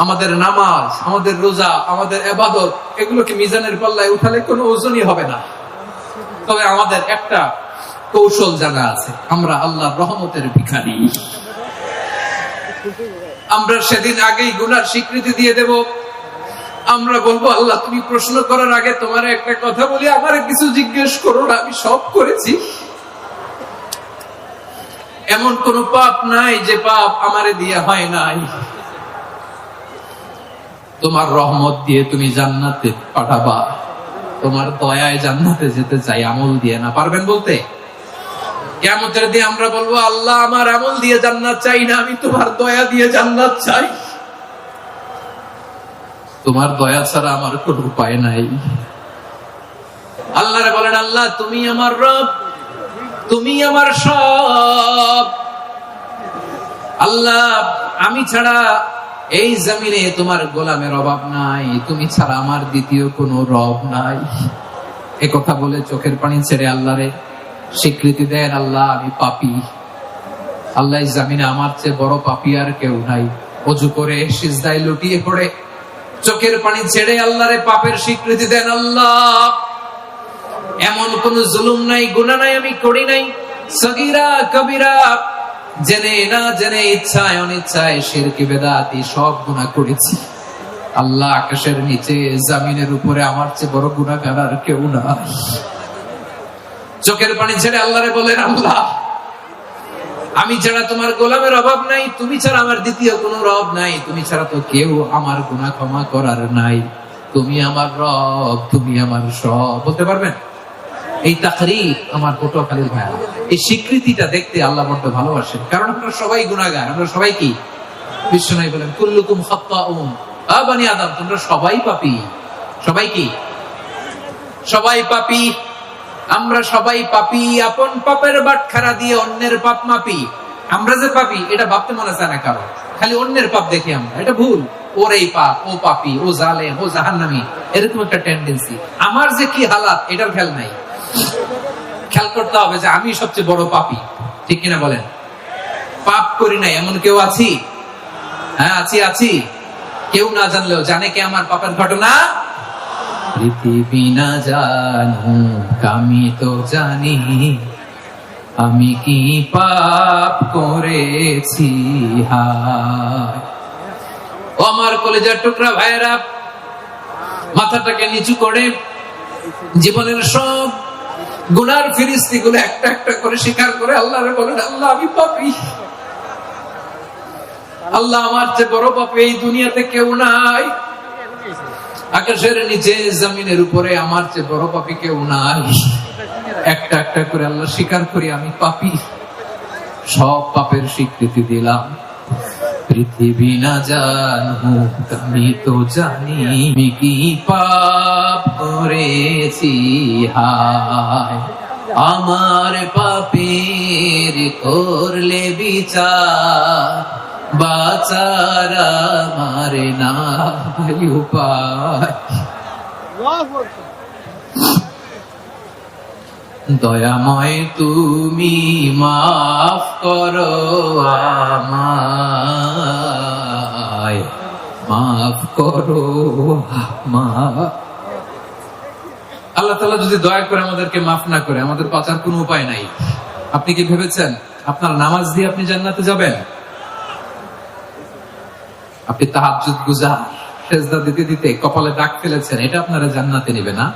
আমাদের নামাজ, আমাদের রোজা, আমাদের ইবাদত, এগুলোকে মিজানের পাল্লায় উঠালে কোনো ওজনই হবে না। তবে আমাদের একটা কৌশল জানা আছে, আমরা আল্লাহর রহমতের ভিখারি। আমরা সেদিন আগেই গুনার স্বীকৃতি দিয়ে দেব। আমরা বলবো, আল্লাহ তুমি প্রশ্ন করার আগে তোমার একটা কথা বলি, আমার কিছু জিজ্ঞেস করো না, আমি সব করেছি। এমন কোন পাপ নাই যে পাপ আমারে দিয়ে হয় নাই। তোমার রহমত দিয়ে তুমি জান্নাতে পাঠাবা, তোমার দয়ায় জান্নাতে যেতে চাই, আমল দিয়ে না। পারবেন বলতে? কিয়ামতের দিন আমরা বলবো, আল্লাহ আমার আমল দিয়ে জান্নাত চাই না, আমি তোমার দয়া দিয়ে জান্নাত চাই। তোমার দয়া ছাড়া আমার কোনো উপায় নাই। আল্লাহরে বলেন, আল্লাহ তুমি আমার রব, তুমি আমার সব। আল্লাহ আমি ছাড়া এই জমিনে তোমার গোলামের অভাব নাই, তুমি ছাড়া আমার দ্বিতীয় কোনো রব নাই। এ কথা বলে চোখের পানি ছেড়ে আল্লাহরে স্বীকৃতি দেন, আল্লাহ আমি পাপী। আল্লাহ এই জমিনে আমার চেয়ে বড় পাপী আর কেউ নাই। ওযু করে সিজদায় লুটিয়ে পড়ে চোখের পানি ছেড়ে আল্লাহরে পাপের স্বীকৃতি দেন, আল্লাহ এমন কোন জুলুম নাই, গুনাহ নাই আমি করি নাই, সগীরা কবিরা, জেনে না জেনে, ইচ্ছায় অনিচ্ছায়, শিরকি বেদাতি সব গুনাহ করেছি। আল্লাহ আকাশের নিচে জমিনের উপরে আমার চেয়ে বড় গুনাহগার আর কেউ নাই। চোখের পানি ছেড়ে আল্লাহরে বলেন, আল্লাহ আমি ছাড়া তোমার গোলামের অভাব নাই, তুমি ছাড়া আমার দ্বিতীয় কোনো রব নাই, তুমি ছাড়া তো কেউ আমার গুনাহ ক্ষমা করার নাই। তুমি আমার রব, তুমি আমার সব। বলতে পারবেন? এই তাকরীর আমার পটুয়াখালীর ভাইয়া, এই স্বীকৃতিটা দেখতে আল্লাহ বড্ড ভালোবাসেন। কারণ আমরা সবাই গুনাহগার, আমরা সবাই কি? বিশ্বনবী বলেন, কুল্লুকুম খাত্তাউন, বানি আদম তোমরা সবাই পাপী। সবাই কি? সবাই পাপী। আমরা সবাই পাপী। আপন পাপের বাটখারা দিয়ে অন্যের পাপ মাপি। আমরা যে পাপী এটা ভাবতে মনে চায় না কারো, খালি অন্যের পাপ দেখি আমরা, এটা ভুল। ওর এই পাপ, ও পাপী, ও জালেম, ও জাহান্নামী, এরকম একটা টেন্ডেন্সি। আমার যে কি হালাত এটার খেয়াল নাই। খেয়াল করতে হবে যে আমি সবচেয়ে বড় পাপী, ঠিক কিনা বলেন? পাপ করি নাই এমন কেউ আছি? হ্যাঁ আছি। কেউ না জানলেও জানে কে আমার পাপের ঘটনা? পৃথিবী না জানুক আমি তো জানি, আমি কি পাপ করেছি। হায় ও আমার কলেজার টুকরা ভাইয়েরা, মাথাটাকে নিচু করে জীবনের সব গুনার ফিরিস্তিগুলো একটা একটা করে স্বীকার করে আল্লাহরে বলেন, আল্লাহ আমি পাপী। আল্লাহ আমার চেয়ে বড় পাপী এই দুনিয়াতে কেউ নাই। আকাশের নিচে জমিনের উপরে আমার চেয়ে বড় পাপী কেউ নাই। একটা একটা করে আল্লাহ স্বীকার করি আমি পাপী। সব পাপের স্বীকৃতি দিলাম। পৃথিবী না জানুক আমি তো জানি, আমি কি পাপ করেছি। হায় আমার পাপের করলে বিচার, বাঁচার আমার নাই উপায়। দয়াময় তুমি মাফ করো আমায়, মাফ করো আমায়। আল্লাহ তাআলা যদি দয়া করে আমাদেরকে মাফ না করে, আমাদের বাঁচার কোনো উপায় নাই। আপনি কি ভেবেছেন আপনার নামাজ দিয়ে আপনি জান্নাতে যাবেন? আপনি তাহাজ্জুদ গুজার, সেজদা দিতে দিতে কপালে দাগ ফেলেছেন, এটা আপনারা জান্নাতে নেবে না।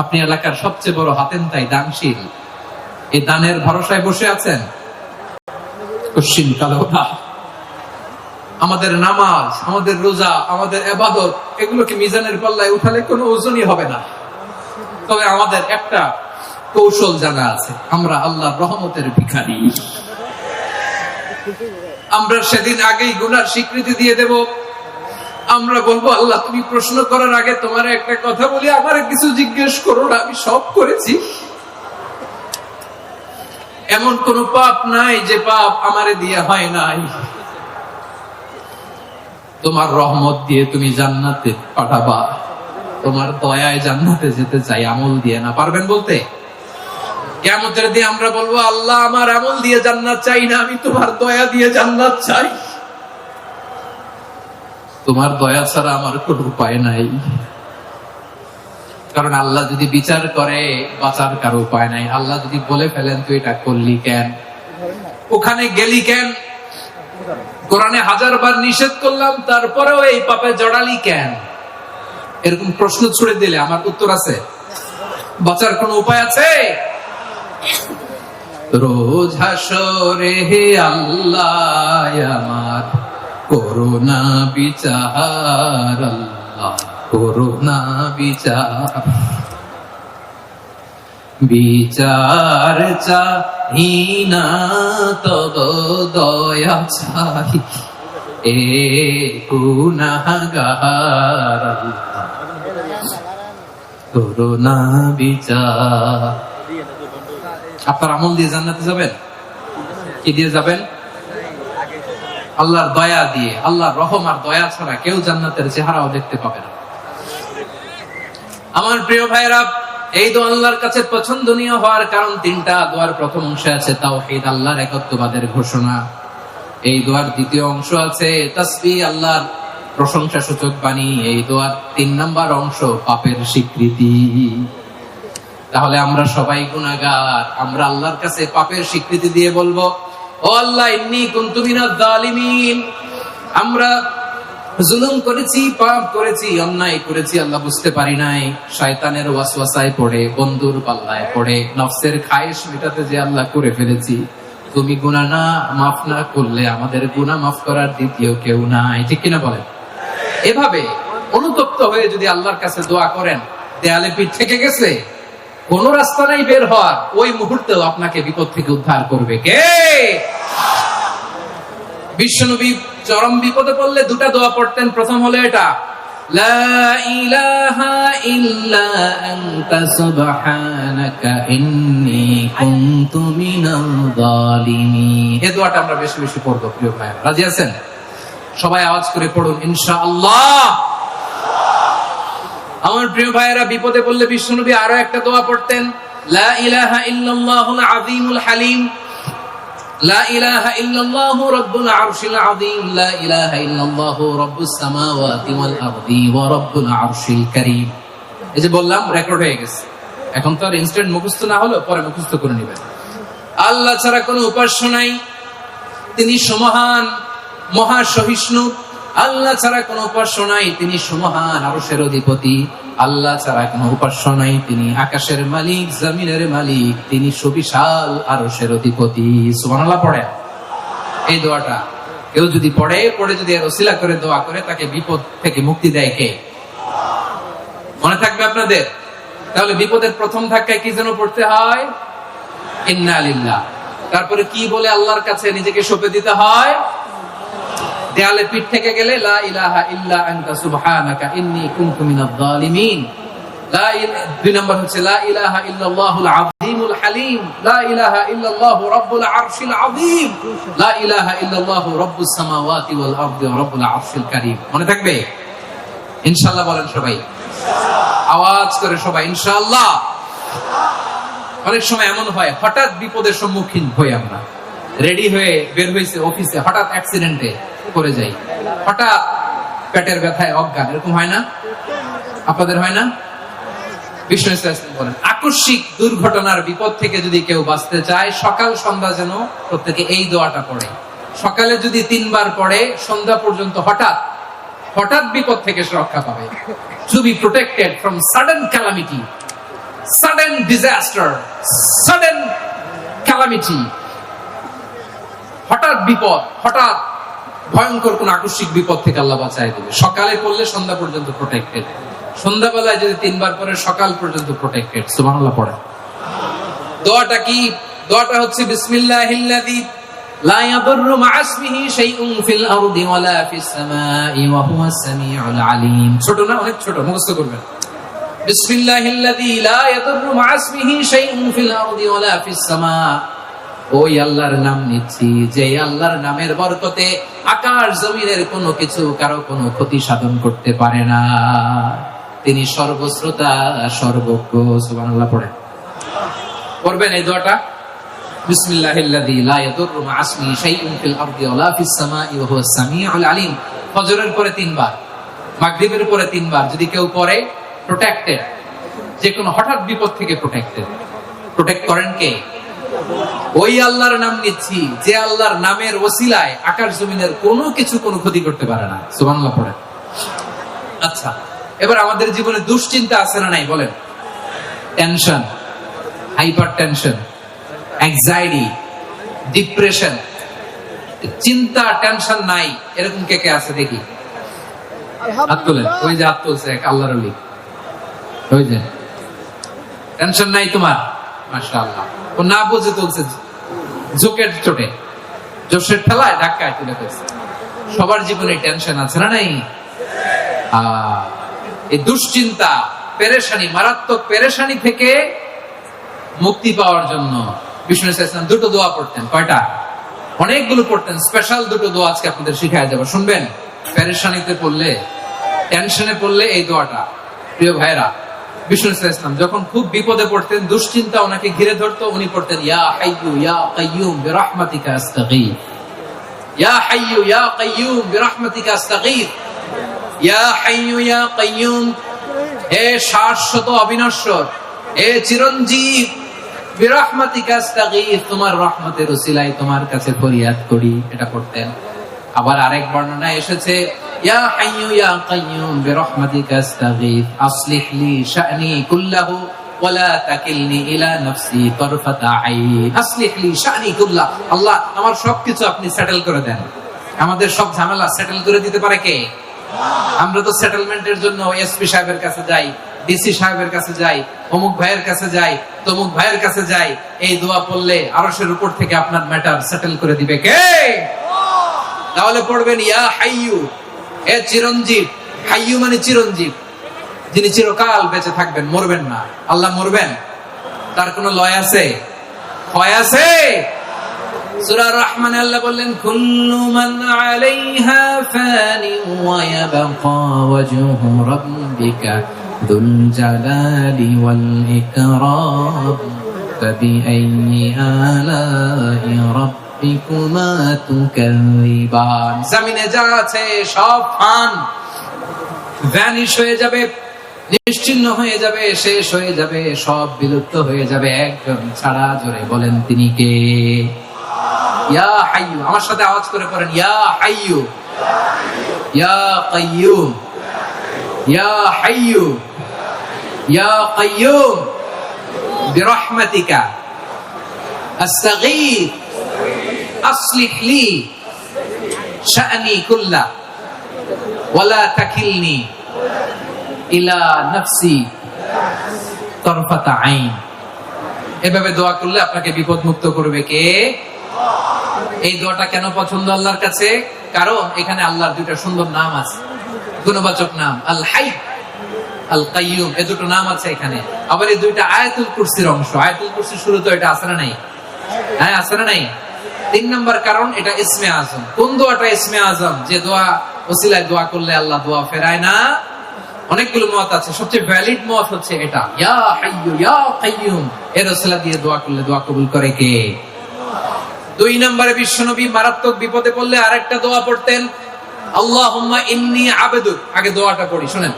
আপনি এলাকার সবচেয়ে বড় হাতেনতাই দানশীল, এই দানের ভরসায় বসে আছেন, কশিন কালো না। আমাদের নামাজ, আমাদের রোজা, আমাদের ইবাদত, এগুলোকে মিজানের পাল্লায় উঠালে কোনো ওজনই হবে না। তবে আমাদের একটা কৌশল জানা আছে, আমরা আল্লাহর রহমতের ভিখারি। আমরা সেদিন আগেই গুনার স্বীকৃতি দিয়ে দেব। আমরা বলবো, আল্লাহ তুমি প্রশ্ন করার আগে তোমার একটা কথা বলি, আমার কিছু জিজ্ঞেস করো না, আমি সব করেছি। এমন কোন পাপ নাই যে পাপ আমারে দিয়ে হয় নাই। তোমার রহমত দিয়ে তুমি জান্নাতে পাঠাবা, তোমার দয়ায় জান্নাতে যেতে চাই, আমল দিয়ে না। পারবেন বলতে? কিয়ামতের দিন আমরা বলবো, আল্লাহ আমার আমল দিয়ে জান্নাত চাই না, আমি তোমার দয়া দিয়ে জান্নাত চাই। তোমার দয়া ছাড়া আমার কোনো উপায় নাই। কারণ আল্লাহ যদি বিচার করে বাঁচার কারো উপায় নাই। আল্লাহ যদি বলে ফেলেন তুই এটা করলি কেন, ওখানে গেলি কেন, কোরআনে 1000 বার নিষেধ করলাম তারপরেও এই পাপে জড়ালি কেন, এরকম প্রশ্ন ছুড়ে দিলে আমার উত্তর আছে? বাঁচার কোন উপায় আছে? রোজ হাসরে হে আল্লাহ আমার করোনা বিচার, আল্লাহ করোনা বিচার, বিচার চাহি না তব দয়া চাই, এ গুনাহগার আল্লাহ করোনা বিচার। আপনার আমল দিয়ে জান্নাতে যাবেন? কি দিয়ে যাবেন? আল্লাহর দয়া দিয়ে। আল্লাহর রহম আর দয়া ছাড়া কেউ জান্নাতের চেহারাও দেখতে পাবে না। আমার প্রিয় ভাইরা, এই দোয়া আল্লাহর কাছে পছন্দনীয় হওয়ার কারণ 3টা। দোয়ার প্রথম অংশে আছে তাওহীদ, আল্লাহর একত্ববাদের ঘোষণা। এই দোয়ার দ্বিতীয় অংশ আছে তাসবিহ, আল্লাহর প্রশংসা সূচক বাণী। এই দোয়ার 3 নাম্বার অংশ পাপের স্বীকৃতি। তাহলে আমরা সবাই গুনাহগার, আমরা আল্লাহর কাছে পাপের স্বীকৃতি দিয়ে বলবো, ও আল্লাহ ইন্নী কুনতু মিনাজ জালিমিন, আমরা জুলুম করেছি, পাপ করেছি, অন্যায় করেছি, আল্লাহ বুঝতে পারি নাই, শয়তানের ওয়াসওয়াসায় পড়ে, বন্ধুর পাল্লায় পড়ে, নফসের খায়েশ মেটাতে যে আল্লাহ করে ফেলেছি। তুমি গুনাহ না মাফ না করলে আমাদের গুনাহ মাফ করার দ্বিতীয় কেউ নাই, ঠিক কিনা বলেন? এভাবে অনুতপ্ত হয়ে যদি আল্লাহর কাছে দোয়া করেন, দেয়ালে পিঠ থেকে গেছে, কোন রাস্তা নাই বের হওয়ার, ওই মুহূর্তেও আপনাকে বিপদ থেকে উদ্ধার করবে কে? বিশ্বনবী চরম বিপদে পড়লে 2টা দোয়া পড়তেন। প্রথম হলো এটা, লা ইলাহা ইল্লা আনতা সুবহানাকা ইন্নী কুনতু মিনাল জালিমিন। এই দোয়াটা আমরা বেশি বেশি পড়ব প্রিয় ভাই। রাজি আছেন? সবাই আওয়াজ করে পড়ুন ইনশাআল্লাহ। আমার প্রিয় ভাইয়েরা, বিপদে পড়লে বিশ্বনবী আরো একটা দোয়া পড়তেন, লা ইলাহা ইল্লাল্লাহুল আযীমুল হালিম, লা ইলাহা ইল্লাল্লাহু রাব্বুল আরশিল আযীম, লা ইলাহা ইল্লাল্লাহু রাব্বুস সামাওয়াতি ওয়াল আরদি ওয়া রাব্বুল আরশিল কারীম। এই যে বললাম, রেকর্ড হয়ে গেছে। এখন তো আর ইনস্ট্যান্ট মুখস্থ না হলো, পরে মুখস্থ করে নেবেন। আল্লাহ ছাড়া কোনো উপাস্য নাই, তিনি সমহান, মহা সহিষ্ণু। আল্লাহ ছাড়া কোনো উপাস্য নাই, তিনি সমহান, আরশের অধিপতি। আল্লাহ ছাড়া কোনো উপাস্য নাই, তিনি আকাশের মালিক, জমিনের মালিক, তিনি সুবিশাল আরশের অধিপতি। সুবহানাল্লাহ পড়ে এই দোয়াটা কেউ যদি পড়ে যদি এর ওসিলা করে দোয়া করে, তাকে বিপদ থেকে মুক্তি দেয় কে? মনে থাকবে আপনাদের? তাহলে বিপদের প্রথম ধাক্কায় কি যেন পড়তে হয়? ইন্না লিল্লাহ। তারপরে কি বলে আল্লাহর কাছে নিজেকে সঁপে দিতে হয়? দেয়ালে পিঠ থেকে গেলে লা ইলাহা ইল্লা আনতা সুবহানাকা ইন্নী কুনতু মিনাজ জালিমিন। 2 নম্বর হচ্ছে লা ইলাহা ইল্লাল্লাহুল আযীমুল হালিম, লা ইলাহা ইল্লাল্লাহু রাব্বুল আরশিল আযীম, লা ইলাহা ইল্লাল্লাহু রাব্বুস সামাওয়াতি ওয়াল আরদি ওয়া রাব্বুল আরশিল কারীম। মনে থাকবে? ইনশাআল্লাহ বলেন সবাই, আওয়াজ করে সবাই ইনশাআল্লাহ। অনেক সময় এমন হয়, হঠাৎ বিপদের সম্মুখীন হই আমরা, রেডি হয়ে বের হয়েছে অফিসে, হঠাৎ অ্যাক্সিডেন্টে পড়ে যাই, হঠাৎ পেটের ব্যথায় অজ্ঞান, এরকম হয় না? আপনাদের হয় না? বিষ্ণু ইসলাম বলেন, আকস্মিক দুর্ঘটনার বিপদ থেকে যদি কেউ বাঁচতে চায়, সকাল সন্ধ্যা যেন প্রত্যেকে এই দোয়াটা পড়ে। সকালে যদি 3 বার পড়ে, সন্ধ্যা পর্যন্ত হঠাৎ হঠাৎ বিপদ থেকে সে রক্ষা পাবে। To be protected from sudden calamity, sudden disaster, sudden calamity, হঠাৎ বিপদ, হঠাৎ ভয়ঙ্কর কোন আকস্মিক বিপদ থেকে আল্লাহ বাঁচায় দেবে। সকালে পড়লে সন্ধ্যা পর্যন্ত প্রোটেক্টেড, সন্ধ্যাবেলায় যদি 3 বার পরে সকাল পর্যন্ত প্রোটেক্টেড। সুবহানাল্লাহ পড়ে। দোয়াটা কি? দোয়াটা হচ্ছে বিসমিল্লাহিল্লাযী লা ইয়াদুররু মা'a ইসমিহি শাইউন ফিল আরদি ওয়ালা ফিস সামাই ওয়া হুয়াস সামিউল আলীম। ছোট না? অনেক ছোট, মুখস্থ করবেন। বিসমিল্লাহিল্লাযী লা ইয়াদুররু মা'a ইসমিহি শাইউন ফিল আরদি ওয়ালা ফিস সামা। ওই আল্লাহর নাম নিচ্ছি, যে আল্লাহর নামের বরকতে আকাশ জমিনের কোনো কিছু কারো কোনো ক্ষতি সাধন করতে পারে না। তিনি সর্বশ্রোতা, সর্বজ্ঞ। সুবহানাল্লাহ পড়েন। পড়বেন এই দোয়াটা, বিসমিল্লাহিল্লাযী লা ইয়াদুররু মা'a ইসমিহি শাইউন ফিল আরদি ওয়ালা ফিস সামাই ওয়া হুয়াস সামিউল আলীম। ফজরের পরে 3 বার, মাগরিবের পরে 3 বার যদি কেউ পড়ে, প্রোটেক্টেড, যে কোনো হঠাৎ বিপদ থেকে প্রোটেক্টেড। প্রোটেক্ট করেন কে? ওই আল্লাহর নাম নিচ্ছি যে আল্লাহর নামের ওসিলায় আকাশ জমিনের কোনো কিছু কোনো ক্ষতি করতে পারে না। সুবহানাল্লাহ পড়েন। আচ্ছা, এবার আমাদের জীবনে দুশ্চিন্তা আছে না নাই বলেন? Tension, hyper tension, anxiety, depression, চিন্তা টেনশন নাই এরকম কে কে আছে দেখি? হাত তোলেন। ওই যে হাত তুলছে এক আল্লাহর ওলি, ওই যে টেনশন নাই তোমার, মাশাআল্লাহ। ও না বুঝে তুলছে, জোকের চোটে, জোশের ঠেলায় ধাক্কায় তুলে ফেলছে। সবার জীবনে টেনশন আছে না নাই? এই দুশ্চিন্তা, পেরেশানি, মারাত্মক পেরেশানি থেকে মুক্তি পাওয়ার জন্য বিষ্ণু ইসলাম দুটো দোয়া পড়তেন। কয়টা? অনেকগুলো পড়তেন। স্পেশাল দুটো দোয়া আজকে আপনাদের শিখায় যাবো, শুনবেন। পেরেশানিতে পড়লে, টেনশনে পড়লে এই দোয়াটা। প্রিয় ভাইরা, বিষ্ণু ইসলাম যখন খুব বিপদে পড়তেন, দুশ্চিন্তা ওনাকে ঘিরে ধরতো, উনি পড়তেন ইয়া হাইয়ু ইয়া কাইয়ুম বিরহমাতিকা আস্তাগীথ, ইয়া হাইয়ু ইয়া কাইয়ুম বিরহমাতিকা আস্তাগীথ, ইয়া হাইয়ু ইয়া কাইয়ুম, হে শাশ্বত অবিনশ্বর, হে চিরঞ্জীব, বিরহমাতিকা আস্তাগীথ, তোমার রহমতের ওসিলায় তোমার কাছে ফরিয়াদ করি। এটা পড়তেন। আবার আরেক বর্ণনায় এসেছে ইয়া হাইয়ু ইয়া কাইয়ুম বিরহমাতিকা আস্তাগীথ আসলিহ লি শা'নি কুল্লাহু ওয়া লা তাকিলনি ইলা নাফসি তারফাতা আইন। আসলিহ লি শা'নি কুল্লাহ, আল্লাহ আমার সবকিছু আপনি সেটেল করে দেন। আমাদের সব ঝামেলা সেটেল করে দিতে পারে কে? আমরা তো সেটেলমেন্টের জন্য এসপি সাহেবের কাছে যাই, ডিসি সাহেবের কাছে যাই, অমুক ভাইয়ের কাছে যাই, তমুক ভাইয়ের কাছে যাই। এই দোয়া পড়লে আরশের উপর থেকে আপনার ম্যাটার সেটেল করে দিবে কে? তাহলে পড়বেন ইয়া হাইয়ু, হে চিরঞ্জীব। হাইয়ু মানে চিরঞ্জীব, যিনি চিরকাল বেঁচে থাকবেন, মরবেন না। আল্লাহ মরবেন? তার কোনো লয় আছে? ক্ষয় আছে? সূরা রহমানে আল্লাহ বললেন কুল্লু মান আলাইহা ফানি ওয়া ইয়াবকা ওয়াজহু রাব্বিকা যুল জালালি ওয়াল ইকরাম ফাবিআইয়ি আলাই রাব্বিকুমা তুকাযিবান। জমিনে যা আছে সব ফান, ভ্যানিশ হয়ে যাবে, নিশ্চিহ্ন হয়ে যাবে, শেষ হয়ে যাবে, সব বিলুপ্ত হয়ে যাবে, একজন ছাড়া। জোরে বলেন তিনি কে? ইয়া হাইয়ু। আমার সাথে আওয়াজ করে পড়েন ইয়া হাইয়ু ইয়া কাইয়ুম ইয়া হাইয়ু ইয়া কাইয়ুম বিরহমাতিকা আস্তাগীথ আসলিহ লি শা'নি কুল্লাহ ওয়া লা তাকিলনি ইলা নাফসি তারফাতা আইন। এভাবে দোয়া করলে আপনাকে বিপদ মুক্ত করবে কে? এই দোয়াটা কেন পছন্দ আল্লাহর কাছে? কারণ এখানে আল্লাহর দুইটা সুন্দর নাম আছে, গুণবাচক নাম, আল হাই, আল কাইয়ুম। এই দুটো নাম আছে এখানে। আবার এই দুইটা আয়াতুল কুরসির অংশ। আয়াতুল কুরসির শুরু তো এটা আছে না নাই? হ্যাঁ, আছে না নাই? 3 নম্বর কারণ এটা ইসমে আজম। কোন দোয়াটা ইসমে আজম? যে দোয়া ওসিলায় দোয়া করলে আল্লাহ দোয়া ফেরায় না। অনেকগুলো মত আছে, সবচেয়ে ভ্যালিড মত হচ্ছে এটা, ইয়া হাইয়ু ইয়া কাইয়ুম। এর ওসিলা দিয়ে দোয়া করলে দোয়া কবুল করে কে? 2 নম্বরে বিশ্বনবী মারাত্মক বিপদে পড়লে আরেকটা দোয়া পড়তেন, আল্লাহুম্মা ইন্নী আবদুক। আগে দোয়াটা পড়ি, শুনেন।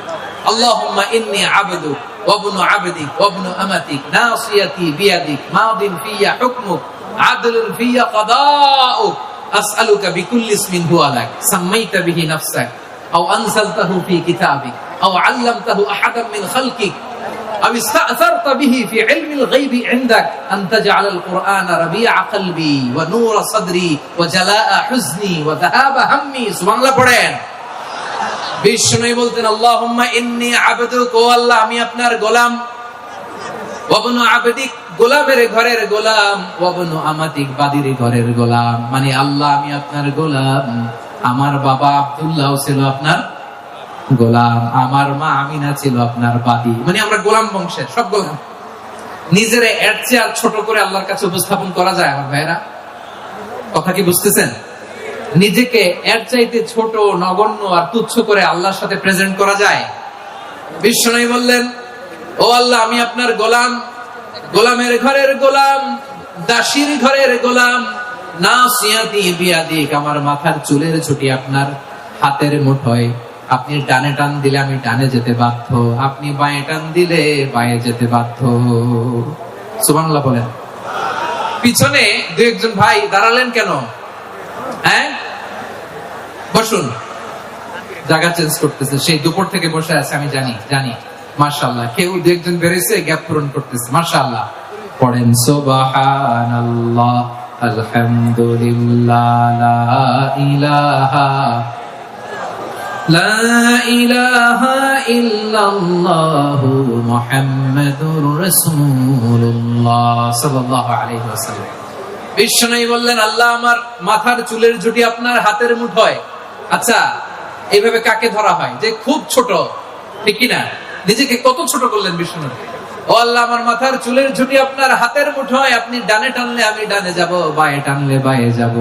আল্লাহুম্মা ইন্নী আবদুক ওয়া ইবনু আবদিক ওয়া ইবনু আমাতিক নাসিয়াতি বিয়াদিক মাদিন ফিয়া হুকমুক আদলুন ফিয়া কাদাউক আসআলুকা বিকুল্লি ইসমিন হুয়া লাক সাম্মাইতা বিহি নাফসাক আও আনজালতাহু ফি কিতাবিক আও আল্লামতাহু আহাদাম মিন খালকিক أو استأثرت به في علم الغيب عندك أن تجعل القرآن ربيع قلبي ونور صدري وجلاء حزني وذهاب همي. سبحان الله পড়েন। বিষ্ণু বলতেন আল্লাহুম্মা ইন্নী আবদুক, ও আল্লাহ আমি আপনার গোলাম, ওয়া ইবনু আবদিক, গোলামের ঘরের গোলাম, ওয়া ইবনু আমাতিক, বাদীর ঘরের গোলাম। মানে আল্লাহ আমি আপনার গোলাম। আমার বাবা আব্দুল্লাহ ছিল আপনার গোলাম, আমার মা আমিনা ছিল আপনার বাদী। মানে আমরা গোলাম বংশের, সব গোলাম। নিজেরা এর চেয়ে আর ছোট করে আল্লাহর কাছে উপস্থাপন করা যায় আমার ভাইরা? কথা কি বুঝতেছেন? নিজেকে এর চাইতে ছোট, নগণ্য আর তুচ্ছ করে আল্লাহর সাথে প্রেজেন্ট করা যায়? বিশ্বনবী বললেন ও আল্লাহ আমি আপনার গোলাম, গোলামের ঘরের গোলাম, দাসীর ঘরের গোলাম, নাসিয়াতি বিয়াদিক, আমার মাথার চুলের ছুটি আপনার হাতের মুঠোয়। আপনি ডানে টান দিলে আমি ডানে যেতে বাধ্য, আপনি বাঁয়ে টান দিলে বাঁয়ে যেতে বাধ্য। সুবহানাল্লাহ বলেন। পিছনে দু একজন ভাই দাঁড়ালেন কেন? হ্যাঁ, বসুন। জায়গা চেঞ্জ করতেছে, সেই দুপুর থেকে বসে আছে, আমি জানি। মাশাআল্লাহ, কেউ দু একজন বেরিয়েছে, গ্যাপ পূরণ করতেছে। মাশাআল্লাহ পড়েন সুবহানাল্লাহ, আলহামদুলিল্লাহ, লা ইলাহা ইল্লাল্লাহু মুহাম্মাদুর রাসূলুল্লাহ সাল্লাল্লাহু আলাইহি ওয়াসাল্লাম। বিশ্বনবী বললেন, আল্লাহ আমার মাথার চুলের ঝুঁটি আপনার হাতের মুঠোয়। আচ্ছা, এইভাবে কাকে ধরা হয়? যে খুব ছোট, ঠিক কিনা? নিজেকে কত ছোট করলেন বিশ্বনবী। ও আল্লাহ, আমার মাথার চুলের ঝুঁটি আপনার হাতের মুঠোয়, আপনি ডানে টানলে আমি ডানে যাব, বাঁয়ে টানলে বাঁয়ে যাব।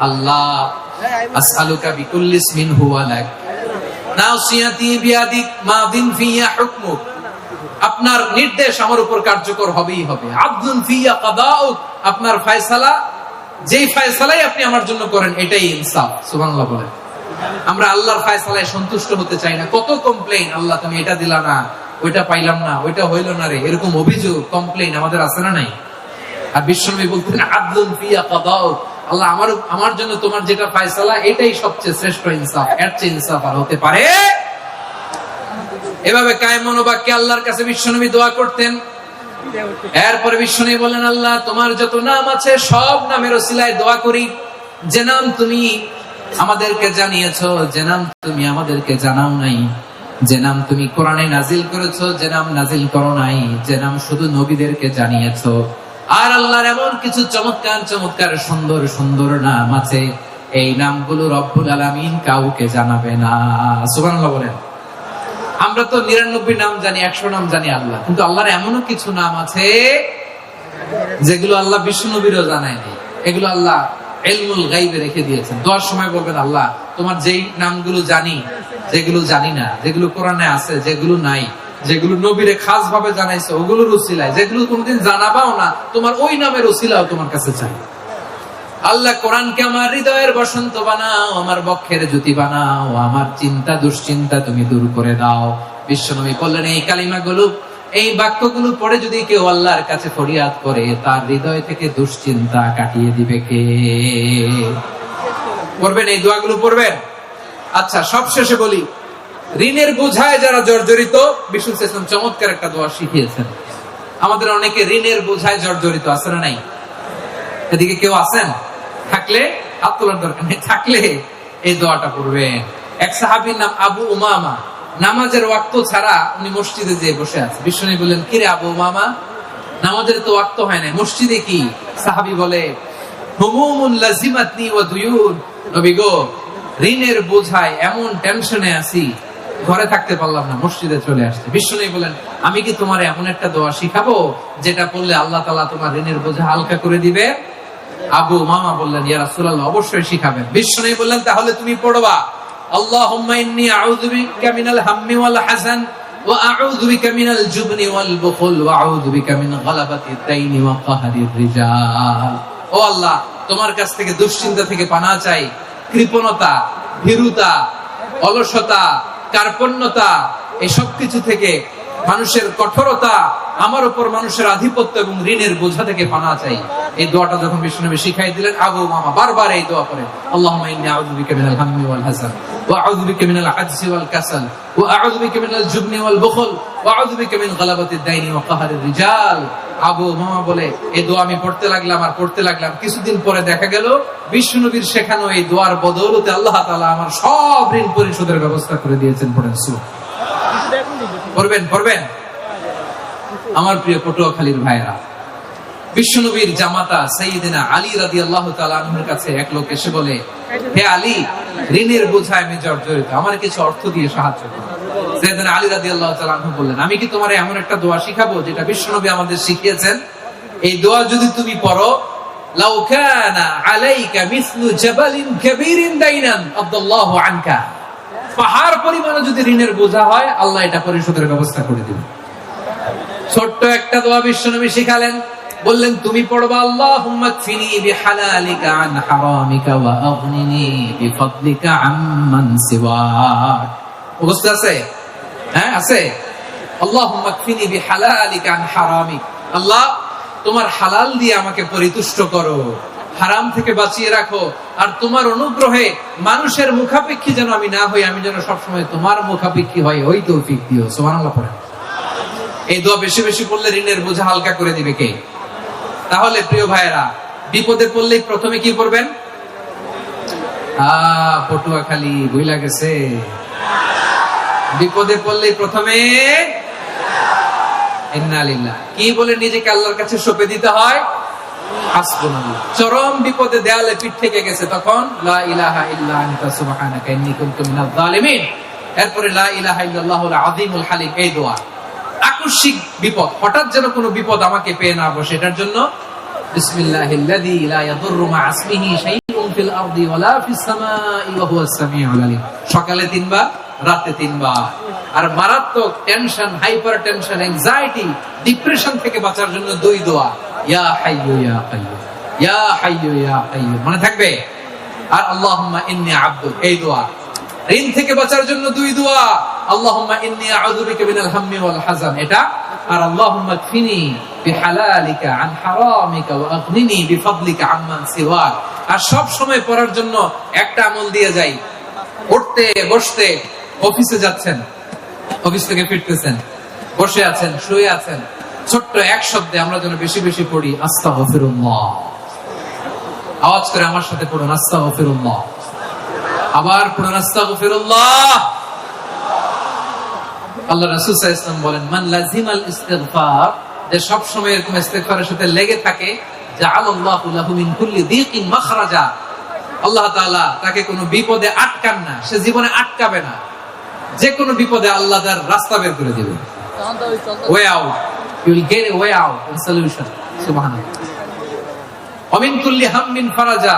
আল্লাহ, আসআলুকা বিকুল্লি ইসমিন হুয়া লাক, নাসিয়াতি বিয়াদিক, মাদিন ফিয়া হুকমুক। আপনার নির্দেশ আমার উপর কার্যকর হবেই হবে। আদলুন ফিয়া কাদাউক, আপনার ফয়সালা, যেই ফয়সালাই আপনি আমার জন্য করেন এটাই ইনসাফ। সুবহানাল্লাহ বলেন। আমরা আল্লাহর ফয়সালায় সন্তুষ্ট হতে চাই না। কত কমপ্লেইন, আল্লাহ তুমি এটা দিলা না, ওইটা পাইলাম না, ওইটা হইল না রে, এরকম অভিযোগ, কমপ্লেইন আমাদের আছে না নাই? আর বিশ্বনবী বলতেন, আদলুন ফিয়া কাদাউক, আল্লাহ আমার জন্য তোমার যেটা ফয়সালা এটাই সবচেয়ে শ্রেষ্ঠ ইনসাফ, এর চেয়ে ইনসাফ আর হতে পারে? এভাবে কায়েম মনোবাক্যে আল্লাহর কাছে বিশ্বনবী দোয়া করতেন। এরপরে বিশ্বনবী বলেন, আল্লাহ তোমার যত নাম আছে সব নামের ওসিলায় দোয়া করি, যে নাম তুমি আমাদেরকে জানিয়েছো, যে নাম তুমি আমাদেরকে জানাও নাই, যে নাম তুমি কোরআনে নাজিল করেছো, যে নাম নাজিল করো নাই, যে নাম শুধু নবীদেরকে জানিয়েছো। আর আল্লাহর এমন কিছু চমৎকার চমৎকার সুন্দর সুন্দর নাম আছে, এই নামগুলো রব্বুল আলামিন কাউকে জানাবে না। সুবহানাল্লাহ বলেন। আমরা তো 99 নাম জানি, 100 নাম জানি আল্লাহ, কিন্তু আল্লাহর এমনও কিছু নাম আছে যেগুলো আল্লাহ বিশ্বনবীরও জানায়নি। এগুলো আল্লাহ ইলমুল গায়বে রেখে দিয়েছেন। দোয়ার সময় বলবেন, আল্লাহ তোমার যেই নামগুলো জানি, যেগুলো জানি না, যেগুলো কোরআনে আছে, যেগুলো নাই, যেগুলো নবীরে খাস ভাবে জানাইছে ওগুলোর উসিলায়, যেগুলো কোনদিন জানাবাও না, তোমার ওই নামের উসিলাও তোমার কাছে চাই। আল্লাহ কোরআনকে আমার হৃদয়ের বসন্ত বানাও, আমার বক্ষের জ্যোতি বানাও, আমার চিন্তা দুশ্চিন্তা তুমি দূর করে দাও। বিশ্বনবী বললেন, এই কালিমাগুলো, এই বাক্যগুলো পড়ে যদি কেউ আল্লাহর কাছে ফরিয়াদ করে, তার হৃদয় থেকে দুশ্চিন্তা কাটিয়ে দিবে কে? পড়বেন, এই দোয়াগুলো পড়বেন। আচ্ছা, সবশেষে বলি, ঋণের বোঝায় যারা জর্জরিত, বিষ্ণু ইসলাম চমৎকার একটা দোয়া শিখিয়েছেন। আমাদের অনেকে ঋণের বোঝায় জর্জরিত, আছে না নাই? এদিকে কেউ আছেন? থাকলে হাত তোলার দরকার নেই, থাকলে এই দোয়াটা পড়বেন। এক সাহাবীর নাম আবু উমামা, নামাজের ওয়াক্ত ছাড়া উনি মসজিদে যেয়ে বসে আছে। বিশ্বনবী বললেন, কিরে আবু উমামা, নামাজের তো ওয়াক্ত হয় না, মসজিদে কি? সাহাবী বলে, হুমুমুন লাজিমাতনি ওয়া দুয়ুন, নবী গো, ঋণের বোঝায় এমন টেনশনে আছি, ঘরে থাকতে পারলাম না, মসজিদে চলে আসছে। বিশ্বনবী বলেন, আমি কি তোমার এমন একটা দোয়া শিখাবো যেটা পড়লে আল্লাহ তাআলা তোমার ঋণের বোঝা হালকা করে দিবে? আবু উমামা বললেন, ইয়া রাসূলুল্লাহ, অবশ্যই শিখাবেন। বিশ্বনবী বললেন, তাহলে তুমি পড়বা, আল্লাহুম্মা ইন্নী আউযু বিকা মিনাল হাম্মি ওয়াল হাযান ওয়া আউযু বিকা মিনাল জুবনি ওয়াল বুখল ওয়া আউযু বিকা মিন গালাবাতিদ দাইনি ওয়া কাহরির রিজাল। ও আল্লাহ, তোমার কাছ থেকে দুশ্চিন্তা থেকে পানাহ চাই, কৃপণতা, ভীরুতা, অলসতা, কার্পণ্যতা, এই সব কিছু থেকে, মানুষের কঠোরতা, আমার উপর মানুষের আধিপত্য এবং ঋণের বোঝা থেকে পানাহ চাই। এই দোয়াটা যখন বিশ্বনবী শিখাই দিলেন, আবু উমামা বারবার এই দোয়া করেন, আল্লাহুম্মা ইন্নী আউযু বিকা মিনাল হাম্মি ওয়াল হাযান ওয়া আউযু বিকা মিনাল আজজি ওয়াল কাসাল ওয়া আউযু বিকা মিনাল জুবনি ওয়াল বুখল ওয়া আউযু বিকা মিন গালাবাতিদ দাইনি ওয়া কাহরির রিজাল। আবু উমামা বলে, এই দোয়া আমি পড়তে লাগলাম। কিছুদিন পরে দেখা গেল বিশ্বনবীর শেখানো এই দোয়ার বদৌলতে আল্লাহ তাআলা আমার সব ঋণ পরিশোধের ব্যবস্থা করে দিয়েছেন। পড়েন সুবহানাল্লাহ। পড়বেন। আমার প্রিয় পটুয়াখালীর ভাইরা, বিশ্বনবীর জামাতা সাইয়্যিদিনা আলী রাদিয়াল্লাহু তাআলা আনহুর কাছে এক লোক এসে বলে, হে আলী, ঋণের বোঝায় আমি জর্জরিত, আমার কিছু অর্থ দিয়ে সাহায্য করুন। সাইয়্যিদিনা আলী রাদিয়াল্লাহু তাআলা আনহু বললেন, আমি কি তোমার এমন একটা দোয়া শিখাবো যেটা বিশ্বনবী আমাদের শিখিয়েছেন? এই দোয়া যদি তুমি পড়ো, লাউ কানা আলাইকা মিসলু জাবালিন কাবীরিন দাইনান আদাল্লাহু আনকা, পাহাড় পরিমাণে যদি ঋণের বোঝা হয়, আল্লাহ এটা পরিশোধের ব্যবস্থা করে দিবেন। ছোট্ট একটা দোয়া বিশ্বনবী শিখালেন, বললেন তুমি পড়বা আল্লাহুম্মা কফিনি বিহালালিকা আন হারামিকা ওয়া আগনিনি বিফাদলিকা আম্মান সিওয়াক। মুখস্থ আছে? হ্যাঁ আছে। আল্লাহুম্মা কফিনি বিহালালিকা আন হারামিক, আল্লাহ তোমার হালাল দিয়ে আমাকে পরিতুষ্ট করো, হারাম থেকে বাঁচিয়ে রাখো, আর তোমার অনুগ্রহে মানুষের মুখাপেক্ষী যেন আমি না হই, আমি যেন সবসময় তোমার মুখাপেক্ষী হই, ওই তৌফিক দিও। সুবহানাল্লাহ পড়েন। এই দোয়া বেশি বেশি পড়লে ঋণের বোঝা হালকা করে দিবে কে? তাহলে প্রিয় ভাইয়েরা, বিপদে পড়লেই প্রথমে কি করবেন? পটুয়াখালী ভুইলা গেছে। বিপদে পড়লেই প্রথমে ইন্না লিল্লাহ কি বলে নিজেকে আল্লাহর কাছে সঁপে দিতে হয়? হাসবুনাল্লাহ। চরম বিপদে দেয়ালে পিঠ থেকে গেছে, তখন লা ইলাহা ইল্লা আনতা সুবহানাকা ইন্নী কুনতু মিনাজ জালিমিন। এরপরে লা ইলাহা ইল্লাল্লাহুল আযীমুল হালিম, এই দোয়া। আকস্মিক বিপদ, হঠাৎ যেন কোনো বিপদ আমাকে পেয়ে না বসে, এটার জন্য বিসমিল্লাহিল্লাযী লা ইয়াদুররু মা ইসমিহি শাইউন ফিল আরদি ওয়ালা ফিস সামাই ওয়া হুয়াস সামিউল আলীম। সকালে 3 বার, রাতে 3 বার। আর মারাত্মক tension, hyper tension, anxiety, depression থেকে বাঁচার জন্য 2 দোয়া, ইয়া হাইয়্যু ইয়া কাইয়্যুম, ইয়া হাইয়্যু ইয়া কাইয়্যুম, মনে থাকবে? আর আল্লাহুম্মা ইন্নী আবদুক, এই দোয়া। ঋণ থেকে বাঁচার জন্য 2 দোয়া, আল্লাহুম্মা ইন্নী আউযু বিকা মিনাল হাম্মি ওয়াল হাযান, এটা। আর আল্লাহুম্মা কফিনি বিহালালিকা আন হারামিকা ওয়া আগনিনি বিফাদলিকা আম্মান সিওয়াক। আর সব সময় পড়ার জন্য একটা আমল দিয়ে যাই, উঠতে বসতে, অফিসে যাচ্ছেন, অফিস থেকে ফিরতেছেন, বসে আছেন, শুয়ে আছেন, ছোট্ট এক শব্দে আমরা যেন বেশি বেশি পড়ি আস্তাগফিরুল্লাহ। আওয়াজ করে আমার সাথে পড়ুন আস্তাগফিরুল্লাহ। আবার পড়ুন আস্তাগফিরুল্লাহ। আল্লাহ রাসূল সাল্লাল্লাহু আলাইহি ওয়াসাল্লাম বলেন, মান লাজিমাল ইস্তিগফার, যে সব সময় এরকম ইস্তিগফারের সাথে লেগে থাকে, জাআলাল্লাহু লাহু মিন কুল্লি দীকিন মাখরাজা, আল্লাহ তাআলা তাকে কোনো বিপদে আটকান না, সে জীবনে আটকাবে না। যে কোনো বিপদে আল্লাহ তার রাস্তা বের করে দিবে, way out, you will get a way out and solution. সুবহানাল্লাহ। ওয়া মিন কুল্লি হাম্মিন ফারাজা,